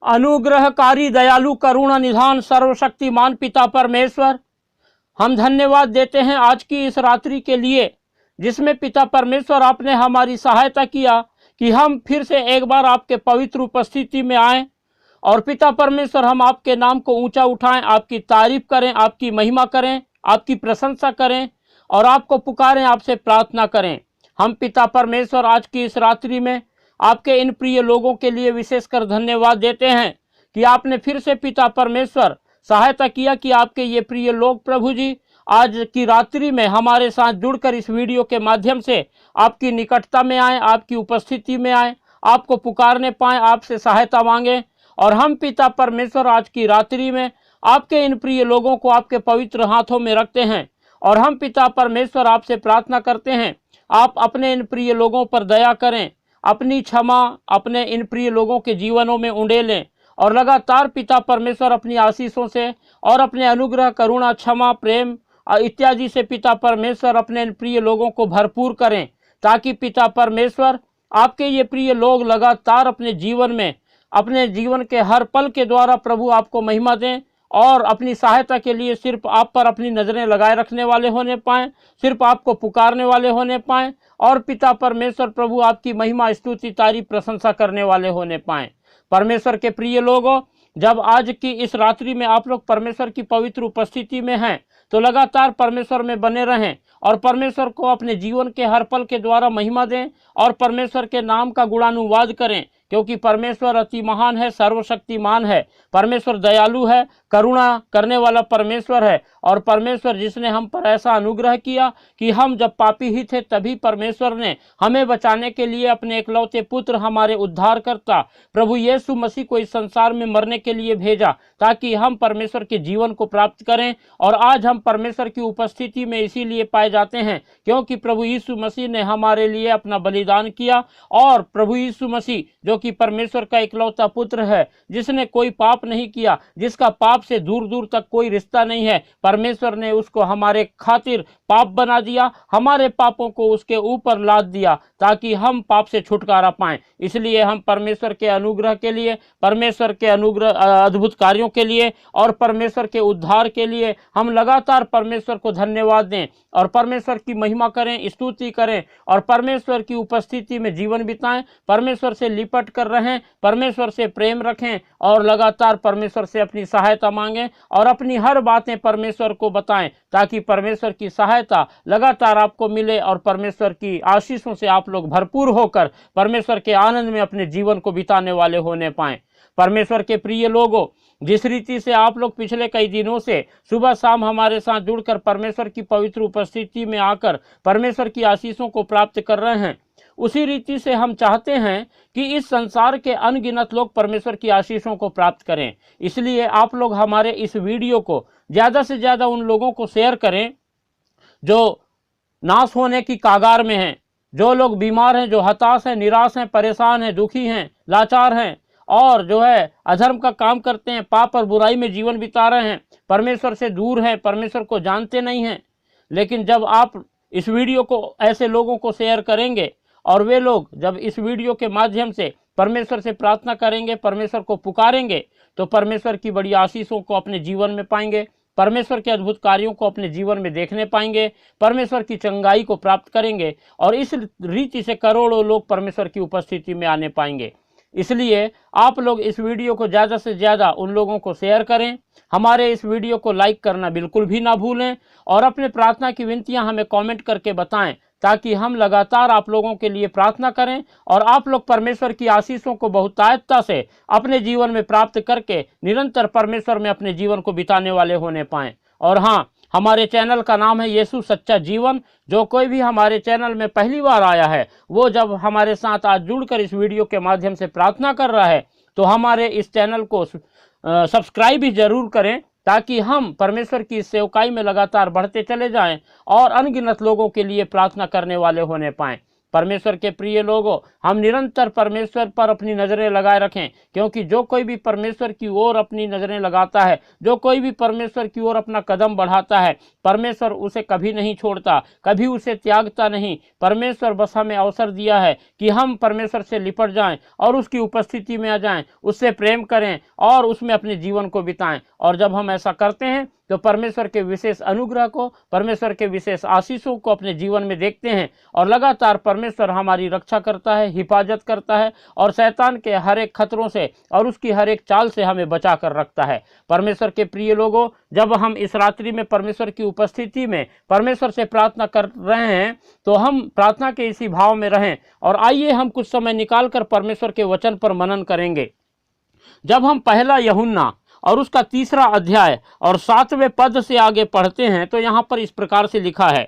अनुग्रहकारी दयालु करुणा निधान सर्वशक्तिमान पिता परमेश्वर, हम धन्यवाद देते हैं आज की इस रात्रि के लिए जिसमें पिता परमेश्वर आपने हमारी सहायता किया कि हम फिर से एक बार आपके पवित्र उपस्थिति में आएं। और पिता परमेश्वर, हम आपके नाम को ऊंचा उठाएं, आपकी तारीफ करें, आपकी महिमा करें, आपकी प्रशंसा करें और आपको पुकारें, आपसे प्रार्थना करें। हम पिता परमेश्वर आज की इस रात्रि में आपके इन प्रिय लोगों के लिए विशेषकर धन्यवाद देते हैं कि आपने फिर से पिता परमेश्वर सहायता किया कि आपके ये प्रिय लोग प्रभु जी आज की रात्रि में हमारे साथ जुड़कर इस वीडियो के माध्यम से आपकी निकटता में आए, आपकी उपस्थिति में आए, आपको पुकारने पाएं, आपसे सहायता मांगे। और हम पिता परमेश्वर आज की रात्रि में आपके इन प्रिय लोगों को आपके पवित्र हाथों में रखते हैं और हम पिता परमेश्वर आपसे प्रार्थना करते हैं, आप अपने इन प्रिय लोगों पर दया करें, अपनी क्षमा अपने इन प्रिय लोगों के जीवनों में उंडेलें और लगातार पिता परमेश्वर अपनी आशीषों से और अपने अनुग्रह, करुणा, क्षमा, प्रेम इत्यादि से पिता परमेश्वर अपने इन प्रिय लोगों को भरपूर करें, ताकि पिता परमेश्वर आपके ये प्रिय लोग लगातार अपने जीवन में, अपने जीवन के हर पल के द्वारा प्रभु आपको महिमा दें और अपनी सहायता के लिए सिर्फ आप पर अपनी नज़रें लगाए रखने वाले होने पाएं, सिर्फ आपको पुकारने वाले होने पाएं और पिता परमेश्वर प्रभु आपकी महिमा, स्तुति, तारीफ, प्रशंसा करने वाले होने पाएं। परमेश्वर के प्रिय लोगों, जब आज की इस रात्रि में आप लोग परमेश्वर की पवित्र उपस्थिति में हैं तो लगातार परमेश्वर में बने रहें और परमेश्वर को अपने जीवन के हर पल के द्वारा महिमा दें और परमेश्वर के नाम का गुणानुवाद करें, क्योंकि परमेश्वर अति महान है, सर्वशक्तिमान है, परमेश्वर दयालु है, करुणा करने वाला परमेश्वर है। और परमेश्वर जिसने हम पर ऐसा अनुग्रह किया कि हम जब पापी ही थे तभी परमेश्वर ने हमें बचाने के लिए अपने एकलौते पुत्र, हमारे उद्धारकर्ता प्रभु यीशु मसीह को इस संसार में मरने के लिए भेजा, ताकि हम परमेश्वर के जीवन को प्राप्त करें। और आज हम परमेश्वर की उपस्थिति में इसीलिए पाए जाते हैं क्योंकि प्रभु यीशु मसीह ने हमारे लिए अपना बलिदान किया। और प्रभु यीशु मसीह जो कि परमेश्वर का इकलौता पुत्र है, जिसने कोई पाप नहीं किया, जिसका पाप से दूर दूर तक कोई रिश्ता नहीं है, परमेश्वर ने उसको हमारे खातिर पाप बना दिया, हमारे पापों को उसके ऊपर लाद दिया ताकि हम पाप से छुटकारा पाएं। इसलिए हम परमेश्वर के अनुग्रह के लिए, परमेश्वर के अनुग्रह अद्भुत कार्यों के लिए और परमेश्वर के उद्धार के लिए हम लगातार परमेश्वर को धन्यवाद दें और परमेश्वर की महिमा करें, स्तुति करें और परमेश्वर की उपस्थिति में जीवन बिताएं, परमेश्वर से लिपट कर रहें, परमेश्वर से प्रेम रखें और लगातार परमेश्वर से अपनी सहायता मांगें और अपनी हर बातें परमेश्वर को बताएं, ताकि परमेश्वर की सहायता लगातार आपको मिले और परमेश्वर की आशीषों से आप लोग भरपूर होकर परमेश्वर के आनंद में अपने जीवन को बिताने वाले होने पाएं। परमेश्वर के प्रिय लोगों, जिस रीति से आप लोग पिछले कई दिनों से सुबह शाम हमारे साथ जुड़कर परमेश्वर की पवित्र उपस्थिति में आकर परमेश्वर की आशीषों को प्राप्त कर रहे हैं, उसी रीति से हम चाहते हैं कि इस संसार के अनगिनत लोग परमेश्वर की आशीषों को प्राप्त करें। इसलिए आप लोग हमारे इस वीडियो को ज़्यादा से ज़्यादा उन लोगों को शेयर करें जो नाश होने की कागार में हैं, जो लोग बीमार हैं, जो हताश हैं, निराश हैं, परेशान हैं, दुखी हैं, लाचार हैं और जो है अधर्म का काम करते हैं, पाप और बुराई में जीवन बिता रहे हैं, परमेश्वर से दूर हैं, परमेश्वर को जानते नहीं हैं। लेकिन जब आप इस वीडियो को ऐसे लोगों को शेयर करेंगे और वे लोग जब इस वीडियो के माध्यम से परमेश्वर से प्रार्थना करेंगे, परमेश्वर को पुकारेंगे, तो परमेश्वर की बड़ी आशीषों को अपने जीवन में पाएंगे, परमेश्वर के अद्भुत कार्यों को अपने जीवन में देखने पाएंगे, परमेश्वर की चंगाई को प्राप्त करेंगे और इस रीति से करोड़ों लोग परमेश्वर की उपस्थिति में आने पाएंगे। इसलिए आप लोग इस वीडियो को ज़्यादा से ज़्यादा उन लोगों को शेयर करें, हमारे इस वीडियो को लाइक करना बिल्कुल भी ना भूलें और अपने प्रार्थना की विनतियां हमें कमेंट करके बताएं, ताकि हम लगातार आप लोगों के लिए प्रार्थना करें और आप लोग परमेश्वर की आशीषों को बहुतायतता से अपने जीवन में प्राप्त करके निरंतर परमेश्वर में अपने जीवन को बिताने वाले होने पाएं। और हाँ, हमारे चैनल का नाम है यीशु सच्चा जीवन। जो कोई भी हमारे चैनल में पहली बार आया है, वो जब हमारे साथ आज जुड़कर इस वीडियो के माध्यम से प्रार्थना कर रहा है तो हमारे इस चैनल को सब्सक्राइब भी जरूर करें, ताकि हम परमेश्वर की सेवकाई में लगातार बढ़ते चले जाएं और अनगिनत लोगों के लिए प्रार्थना करने वाले होने पाएं। परमेश्वर के प्रिय लोगों, हम निरंतर परमेश्वर पर अपनी नज़रें लगाए रखें, क्योंकि जो कोई भी परमेश्वर की ओर अपनी नज़रें लगाता है, जो कोई भी परमेश्वर की ओर अपना कदम बढ़ाता है, परमेश्वर उसे कभी नहीं छोड़ता, कभी उसे त्यागता नहीं। परमेश्वर बस हमें अवसर दिया है कि हम परमेश्वर से लिपट जाएं और उसकी उपस्थिति में आ जाएं, उससे प्रेम करें और उसमें अपने जीवन को बिताएं। और जब हम ऐसा करते हैं तो परमेश्वर के विशेष अनुग्रह को, परमेश्वर के विशेष आशीषों को अपने जीवन में देखते हैं और लगातार परमेश्वर हमारी रक्षा करता है, हिफाजत करता है और शैतान के हर एक खतरों से और उसकी हर एक चाल से हमें बचा कर रखता है। परमेश्वर के प्रिय लोगों, जब हम इस रात्रि में परमेश्वर की उपस्थिति में परमेश्वर से प्रार्थना कर रहे हैं तो हम प्रार्थना के इसी भाव में रहें और आइए हम कुछ समय निकाल कर परमेश्वर के वचन पर मनन करेंगे। जब हम पहला यूहन्ना और उसका 3 अध्याय और 7वें पद से आगे पढ़ते हैं तो यहाँ पर इस प्रकार से लिखा है,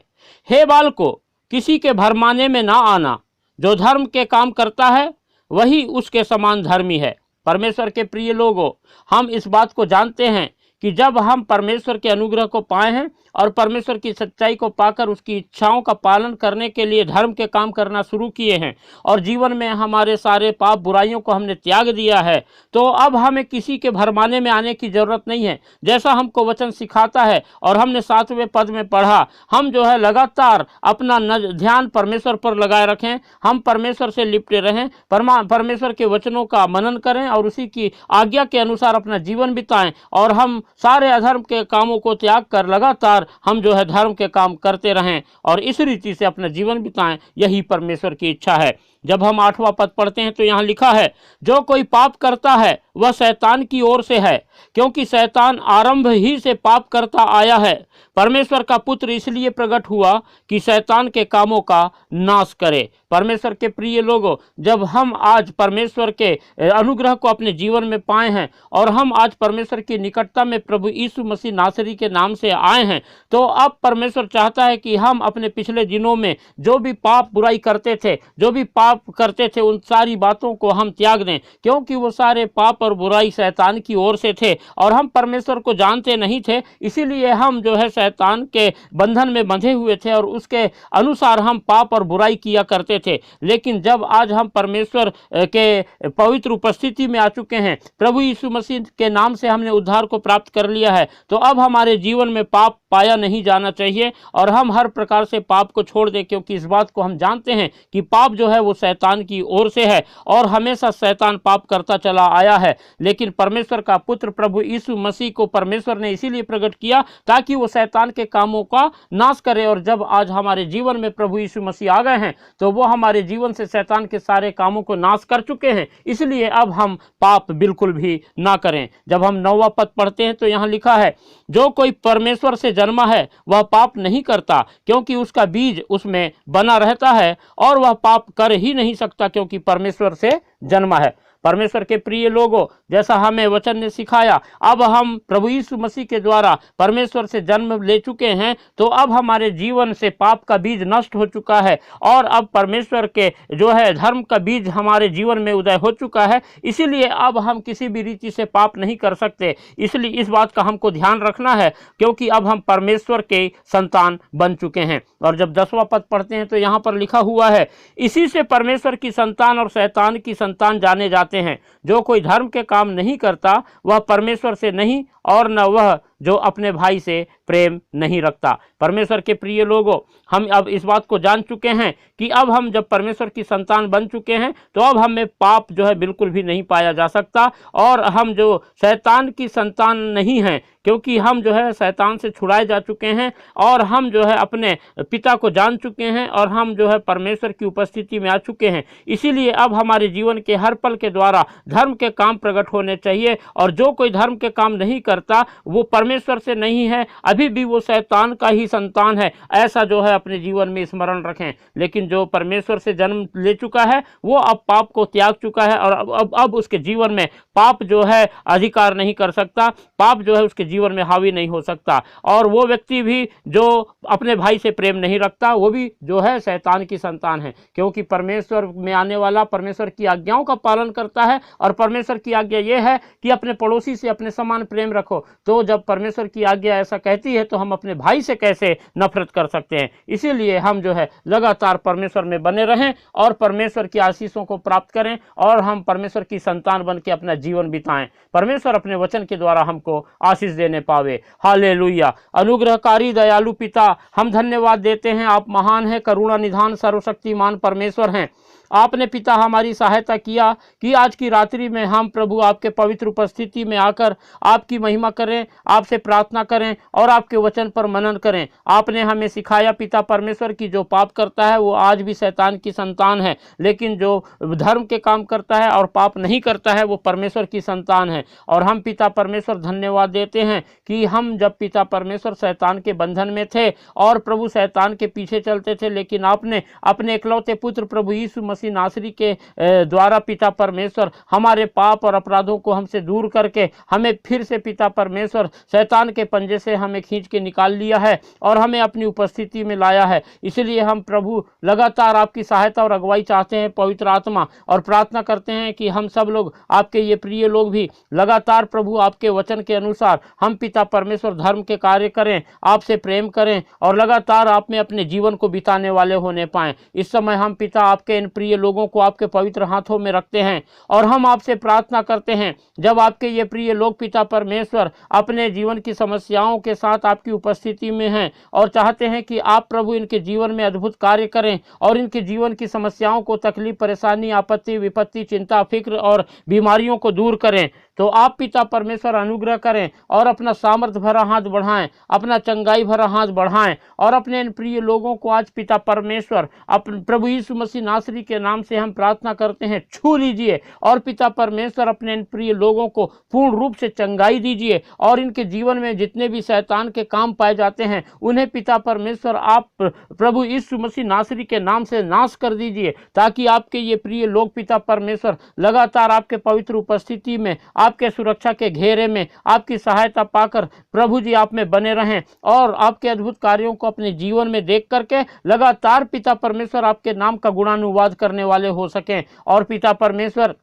हे बालको, किसी के भरमाने में ना आना, जो धर्म के काम करता है वही उसके समान धर्मी है। परमेश्वर के प्रिय लोगों, हम इस बात को जानते हैं कि जब हम परमेश्वर के अनुग्रह को पाए हैं और परमेश्वर की सच्चाई को पाकर उसकी इच्छाओं का पालन करने के लिए धर्म के काम करना शुरू किए हैं और जीवन में हमारे सारे पाप बुराइयों को हमने त्याग दिया है, तो अब हमें किसी के भरमाने में आने की ज़रूरत नहीं है। जैसा हमको वचन सिखाता है और हमने 7वें पद में पढ़ा, हम जो है लगातार अपना ध्यान परमेश्वर पर लगाए रखें, हम परमेश्वर से लिपटे रहें, परमेश्वर के वचनों का मनन करें और उसी की आज्ञा के अनुसार अपना जीवन बिताएं और हम सारे अधर्म के कामों को त्याग कर लगातार हम जो है धर्म के काम करते रहें और इस रीति से अपना जीवन बिताएं। यही परमेश्वर की इच्छा है। जब हम 8वां पद पढ़ते हैं तो यहाँ लिखा है, जो कोई पाप करता है वह शैतान की ओर से है, क्योंकि शैतान आरंभ ही से पाप करता आया है। परमेश्वर का पुत्र इसलिए प्रकट हुआ कि शैतान के कामों का नाश करे। परमेश्वर के प्रिय लोगों, जब हम आज परमेश्वर के अनुग्रह को अपने जीवन में पाए हैं और हम आज परमेश्वर की निकटता में प्रभु यीशु मसीह नासरी के नाम से आए हैं, तो अब परमेश्वर चाहता है कि हम अपने पिछले दिनों में जो भी पाप बुराई करते थे, जो भी पाप करते थे, उन सारी बातों को हम त्याग दें, क्योंकि वो सारे पाप और बुराई शैतान की ओर से थे और हम परमेश्वर को जानते नहीं थे। इसीलिए हम जो है शैतान के बंधन में बंधे हुए थे और उसके अनुसार हम पाप और बुराई किया करते थे। लेकिन जब आज हम परमेश्वर के पवित्र उपस्थिति में आ चुके हैं, प्रभु यीशु मसीह के नाम से हमने उद्धार को प्राप्त कर लिया है, तो अब हमारे जीवन में पाप पाया नहीं जाना चाहिए और हम हर प्रकार से पाप को छोड़ दें, क्योंकि इस बात को हम जानते हैं कि पाप जो है वो शैतान की ओर से है और हमेशा शैतान पाप करता चला आया है। लेकिन परमेश्वर का पुत्र प्रभु यीशु मसीह को परमेश्वर ने इसीलिए प्रकट किया ताकि वो शैतान के कामों का नाश करे। और जब आज हमारे जीवन में प्रभु यीशु मसीह आ गए हैं तो वो हमारे जीवन से शैतान के सारे कामों को नाश कर चुके हैं, इसलिए अब हम पाप बिल्कुल भी ना करें। जब हम 9वां पद पढ़ते हैं तो यहाँ लिखा है, जो कोई परमेश्वर से जन्मा है वह पाप नहीं करता, क्योंकि उसका बीज उसमें बना रहता है और वह पाप कर ही नहीं सकता, क्योंकि परमेश्वर से जन्मा है। परमेश्वर के प्रिय लोगों, जैसा हमें वचन ने सिखाया, अब हम प्रभु यीशु मसीह के द्वारा परमेश्वर से जन्म ले चुके हैं, तो अब हमारे जीवन से पाप का बीज नष्ट हो चुका है और अब परमेश्वर के जो है धर्म का बीज हमारे जीवन में उदय हो चुका है। इसीलिए अब हम किसी भी रीति से पाप नहीं कर सकते। इसलिए इस बात का हमको ध्यान रखना है, क्योंकि अब हम परमेश्वर के संतान बन चुके हैं। और जब 10वां पद पढ़ते हैं तो यहाँ पर लिखा हुआ है, इसी से परमेश्वर की संतान और शैतान की संतान जाने जाते हैं। जो कोई धर्म के काम नहीं करता वह परमेश्वर से नहीं और न वह जो अपने भाई से प्रेम नहीं रखता। परमेश्वर के प्रिय लोगों, हम अब इस बात को जान चुके हैं कि अब हम जब परमेश्वर की संतान बन चुके हैं तो अब हमें पाप जो है बिल्कुल भी नहीं पाया जा सकता और हम जो शैतान की संतान नहीं हैं, क्योंकि हम जो है शैतान से छुड़ाए जा चुके हैं और हम जो है अपने पिता को जान चुके हैं और हम जो है परमेश्वर की उपस्थिति में आ चुके हैं। इसीलिए अब हमारे जीवन के हर पल के द्वारा धर्म के काम प्रकट होने चाहिए और जो कोई धर्म के काम नहीं करता वो परमेश्वर से नहीं है, अभी भी वो शैतान का ही संतान है। ऐसा जो है अपने जीवन में स्मरण रखें। लेकिन जो परमेश्वर से जन्म ले चुका है वो अब पाप को त्याग चुका है और अब उसके जीवन में पाप जो है अधिकार नहीं कर सकता, पाप जो है उसके जीवन में हावी नहीं हो सकता। और वो व्यक्ति भी जो अपने भाई से प्रेम नहीं रखता वो भी जो है शैतान की संतान है, क्योंकि परमेश्वर में आने वाला परमेश्वर की आज्ञाओं का पालन करता है और परमेश्वर की आज्ञा ये है कि अपने पड़ोसी से अपने समान प्रेम रखो। तो जब परमेश्वर की आज्ञा ऐसा कहती है तो हम अपने भाई से कैसे नफरत कर सकते हैं। इसीलिए हम जो है लगातार परमेश्वर में बने रहें और परमेश्वर की आशीषों को प्राप्त करें और हम परमेश्वर की संतान बन के अपना जीवन बिताएं। परमेश्वर अपने वचन के द्वारा हमको आशीष देने पावे। हालेलुया। अनुग्रहकारी दयालु पिता, हम धन्यवाद देते हैं, आप महान हैं, करुणा निधान सर्वशक्तिमान परमेश्वर हैं। आपने पिता हमारी सहायता किया कि आज की रात्रि में हम प्रभु आपके पवित्र उपस्थिति में आकर आपकी महिमा करें, आपसे प्रार्थना करें और आपके वचन पर मनन करें। आपने हमें सिखाया पिता परमेश्वर की जो पाप करता है वो आज भी शैतान की संतान है, लेकिन जो धर्म के काम करता है और पाप नहीं करता है वो परमेश्वर की संतान है। और हम पिता परमेश्वर धन्यवाद देते हैं कि हम जब पिता परमेश्वर शैतान के बंधन में थे और प्रभु शैतान के पीछे चलते थे, लेकिन आपने अपने इकलौते पुत्र प्रभु यीशु मसीह नासरी के द्वारा पिता परमेश्वर हमारे पाप और अपराधों को हमसे दूर करके हमें फिर से पिता परमेश्वर शैतान के पंजे से हमें खींच के निकाल लिया है और हमें अपनी उपस्थिति में लाया है। इसलिए हम प्रभु लगातार आपकी सहायता और अगुवाई चाहते हैं पवित्र आत्मा, और प्रार्थना करते हैं कि हम सब लोग आपके ये प्रिय लोग भी लगातार प्रभु आपके वचन के अनुसार हम पिता परमेश्वर धर्म के कार्य करें, आपसे प्रेम करें और लगातार आप में अपने जीवन को बिताने वाले होने पाएं। इस समय हम पिता आपके इन प्रिय लोगों को आपके पवित्र हाथों में रखते हैं और हम आपसे प्रार्थना करते हैं, जब आपके ये प्रिय लोग पिता परमेश्वर अपने जीवन की समस्याओं के साथ आपकी उपस्थिति में हैं और चाहते हैं कि आप प्रभु इनके जीवन में अद्भुत कार्य करें और इनके जीवन की समस्याओं को, तकलीफ, परेशानी, आपत्ति, विपत्ति, चिंता, फिक्र और बीमारियों को दूर करें, तो आप पिता परमेश्वर अनुग्रह करें और अपना सामर्थ भरा हाथ बढ़ाएं, अपना चंगाई भरा हाथ बढ़ाएं और अपने इन प्रिय लोगों को आज पिता परमेश्वर प्रभु यीशु मसीह नासरी के नाम से हम प्रार्थना करते हैं, छू लीजिए और पिता परमेश्वर अपने इन प्रिय लोगों को पूर्ण रूप से चंगाई दीजिए और इनके जीवन में जितने भी शैतान के काम पाए जाते हैं उन्हें पिता परमेश्वर आप प्रभु यीशु मसीह नासरी के नाम से नाश कर दीजिए, ताकि आपके ये प्रिय लोग पिता परमेश्वर लगातार आपके पवित्र उपस्थिति में, आपके सुरक्षा के घेरे में, आपकी सहायता पाकर प्रभु जी आप में बने रहें और आपके अद्भुत कार्यों को अपने जीवन में देख करके लगातार पिता परमेश्वर आपके नाम का गुणानुवाद करने वाले हो सकें और पिता परमेश्वर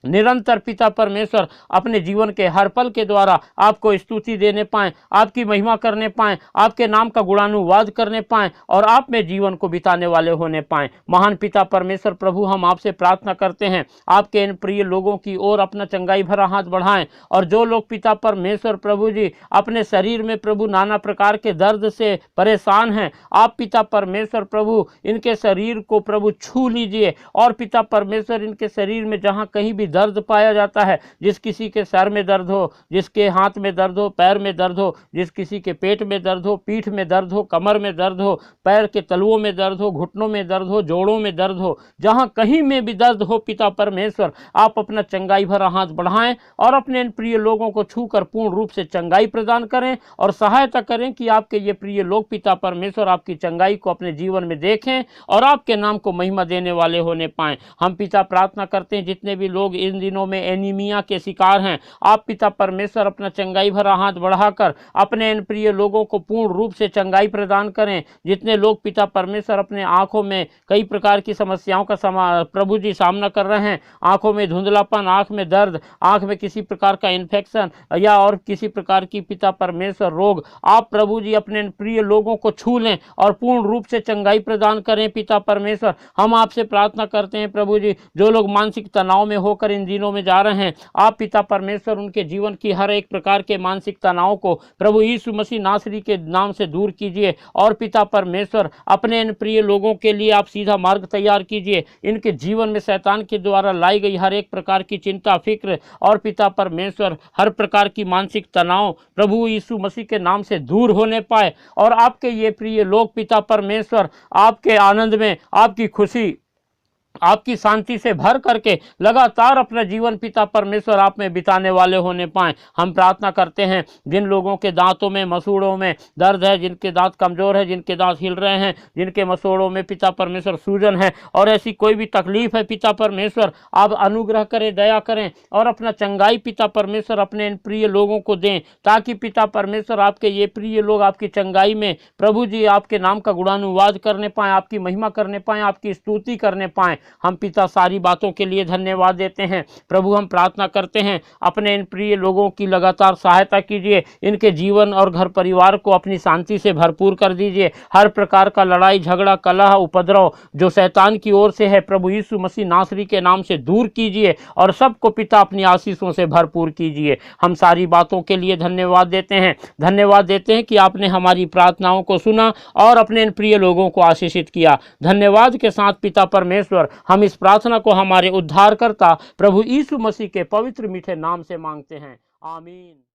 निरंतर पिता परमेश्वर अपने जीवन के हर पल के द्वारा आपको स्तुति देने पाएं, आपकी महिमा करने पाएं, आपके नाम का गुणानुवाद करने पाएं और आप में जीवन को बिताने वाले होने पाएं। महान पिता परमेश्वर प्रभु, हम आपसे प्रार्थना करते हैं, आपके इन प्रिय लोगों की ओर अपना चंगाई भरा हाथ बढ़ाएं और जो लोग पिता परमेश्वर प्रभु जी अपने शरीर में प्रभु नाना प्रकार के दर्द से परेशान हैं, आप पिता परमेश्वर प्रभु इनके शरीर को प्रभु छू लीजिए और पिता परमेश्वर इनके शरीर में जहाँ कहीं भी दर्द पाया जाता है, जिस किसी के सर में दर्द हो, जिसके हाथ में दर्द हो, पैर में दर्द हो, जिस किसी के पेट में दर्द हो, पीठ में दर्द हो, कमर में दर्द हो, पैर के तलुओं में दर्द हो, घुटनों में दर्द हो, जोड़ों में दर्द हो, जहां कहीं में भी दर्द हो पिता परमेश्वर आप अपना चंगाई भरा हाथ बढ़ाएं और अपने इन प्रिय लोगों को छूकर पूर्ण रूप से चंगाई प्रदान करें और सहायता करें कि आपके ये प्रिय लोग पिता परमेश्वर आपकी चंगाई को अपने जीवन में देखें और आपके नाम को महिमा देने वाले होने पाएं। हम पिता प्रार्थना करते हैं, जितने भी लोग इन दिनों में एनीमिया के शिकार हैं, आप पिता परमेश्वर अपना चंगाई भरा हाथ बढ़ाकर अपने इन प्रिय लोगों को पूर्ण रूप से चंगाई प्रदान करें। जितने लोग पिता परमेश्वर अपने आंखों में कई प्रकार की समस्याओं का प्रभु जी सामना कर रहे हैं, आंखों में धुंधलापन, आंख में दर्द, आंख में किसी प्रकार का इन्फेक्शन या और किसी प्रकार की पिता परमेश्वर रोग, आप प्रभु जी अपने प्रिय लोगों को छू लें और पूर्ण रूप से चंगाई प्रदान करें। पिता परमेश्वर हम आपसे प्रार्थना करते हैं प्रभु जी, जो लोग मानसिक तनाव में होकर इन दिनों में जा रहे हैं, आप पिता परमेश्वर उनके जीवन की हर एक प्रकार के मानसिक तनाव को प्रभु यीशु मसीह नासरी के नाम से दूर कीजिए और पिता परमेश्वर अपने इन प्रिय लोगों के लिए आप सीधा मार्ग तैयार कीजिए। इनके जीवन में शैतान के द्वारा लाई गई हर एक प्रकार की चिंता, फिक्र और पिता परमेश्वर हर प्रकार की मानसिक तनाव प्रभु यीशु मसीह के नाम से दूर होने पाए और आपके ये प्रिय लोग पिता परमेश्वर आपके आनंद में, आपकी खुशी, आपकी शांति से भर करके लगातार अपना जीवन पिता परमेश्वर आप में बिताने वाले होने पाएं। हम प्रार्थना करते हैं, जिन लोगों के दांतों में, मसूड़ों में दर्द है, जिनके दांत कमजोर है, जिनके दांत हिल रहे हैं, जिनके मसूड़ों में पिता परमेश्वर सूजन है और ऐसी कोई भी तकलीफ है पिता परमेश्वर आप अनुग्रह करें, दया करें और अपना चंगाई पिता परमेश्वर अपने इन प्रिय लोगों को दें, ताकि पिता परमेश्वर आपके ये प्रिय लोग आपकी चंगाई में प्रभु जी आपके नाम का गुणानुवाद करने पाएँ, आपकी महिमा करने पाएँ, आपकी स्तुति करने पाएँ। हम पिता सारी बातों के लिए धन्यवाद देते हैं। प्रभु हम प्रार्थना करते हैं अपने इन प्रिय लोगों की लगातार सहायता कीजिए, इनके जीवन और घर परिवार को अपनी शांति से भरपूर कर दीजिए। हर प्रकार का लड़ाई झगड़ा कलह उपद्रव जो शैतान की ओर से है प्रभु यीशु मसीह नासरी के नाम से दूर कीजिए और सबको पिता अपनी आशीषों से भरपूर कीजिए। हम सारी बातों के लिए धन्यवाद देते हैं। धन्यवाद देते हैं कि आपने हमारी प्रार्थनाओं को सुना और अपने इन प्रिय लोगों को आशीषित किया। धन्यवाद के साथ पिता परमेश्वर हम इस प्रार्थना को हमारे उद्धारकर्ता प्रभु यीशु मसीह के पवित्र मीठे नाम से मांगते हैं, आमीन।